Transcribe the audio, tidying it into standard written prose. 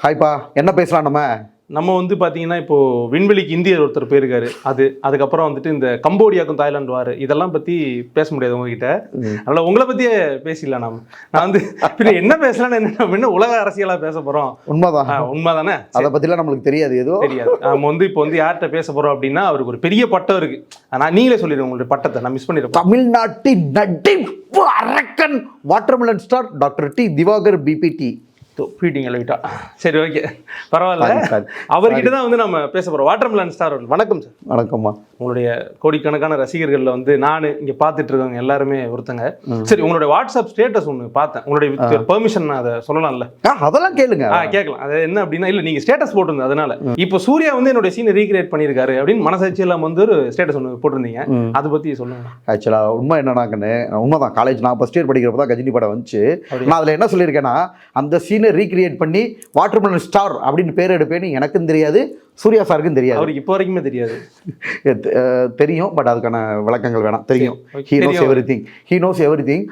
ஹாய்ப்பா, என்ன பேசலாம் நம்ம? நம்ம வந்து பார்த்தீங்கன்னா, இப்போ விண்வெளிக்கு இந்தியர் ஒருத்தர் போயிருக்காரு. அதுக்கப்புறம் வந்துட்டு இந்த கம்போடியாவுக்கும் தாய்லாந்து வார் இதெல்லாம் பத்தி பேச முடியாது உங்ககிட்ட. அதனால உங்கள பத்தியே பேசிடலாம் நாம. நான் வந்து பின்ன என்ன பேசலாம்னு நம்ம என்ன உலக அரசியலா பேச போறோம்? உண்மைதான். உண்மைதானே? அதை பத்திலாம் நம்மளுக்கு தெரியாது ஏதோ. தெரியாது. நம்ம வந்து இப்போ வந்து யார்கிட்ட பேச போறோம் அப்படின்னா, அவருக்கு ஒரு பெரிய பட்டம் இருக்கு. நீங்களே சொல்லிடுங்க உங்களுடைய பட்டத்தை. நான் மிஸ் பண்ணிருப்பேன். தமிழ்நாட்டின் நடிப்பு அரக்கன் watermelon star doctor D Divakar பிபிடி. பீட்டிங் எழுவிட்டா. சரி, ஓகே, பரவாயில்ல. அவர்கிட்ட தான் வந்து நம்ம பேச போறோம். வாட்டர்மெலன் ஸ்டார் அவர்கள், வணக்கம் சார். வணக்கம்மா. உங்களுடைய கோடிக்கணக்கான ரசிகர்கள்ல வந்து நான் இங்க பார்த்துட்டு இருக்கவங்க எல்லாருமே ஒருத்தங்க. சரி, உங்களுடைய வாட்ஸ்அப் ஸ்டேட்டஸ் ஒன்று பார்த்தேன். உங்களுடைய பெர்மிஷன் அதை சொல்லலாம்ல? அதெல்லாம் கேளுங்க. கேட்கலாம். அது என்ன அப்படின்னா, இல்ல நீங்க ஸ்டேட்டஸ் போட்டிருந்தது, அதனால இப்போ சூர்யா வந்து என்னோட சீனை ரீக்ரியேட் பண்ணியிருக்காரு அப்படின்னு மனசாட்சி எல்லாம் வந்து ஒரு ஸ்டேட்டஸ் ஒன்று போட்டிருந்தீங்க. அதை பத்தி சொல்லுங்க. ஆக்சுவலா உண்மை என்னன்னாக்கன்னு, உண்மைதான். காலேஜ் நான் ஃபர்ஸ்ட் இயர் படிக்கிறப்ப தான் கஜினி படம் வந்துச்சு. நான் அதில் என்ன சொல்லியிருக்கேன்னா, அந்த சீனை ரீக்ரியேட் பண்ணி வாட்டர்மெலன் ஸ்டார் அப்படின்னு பேர் எடுப்பேன்னு எனக்கும் தெரியாது, சூர்யா சாருக்கும் தெரியாது. அவருக்கு இப்போ வரைக்குமே தெரியாது. தெரியும், பட் அதுக்கான விளக்கங்கள் வேணாம். தெரியும். He knows everything.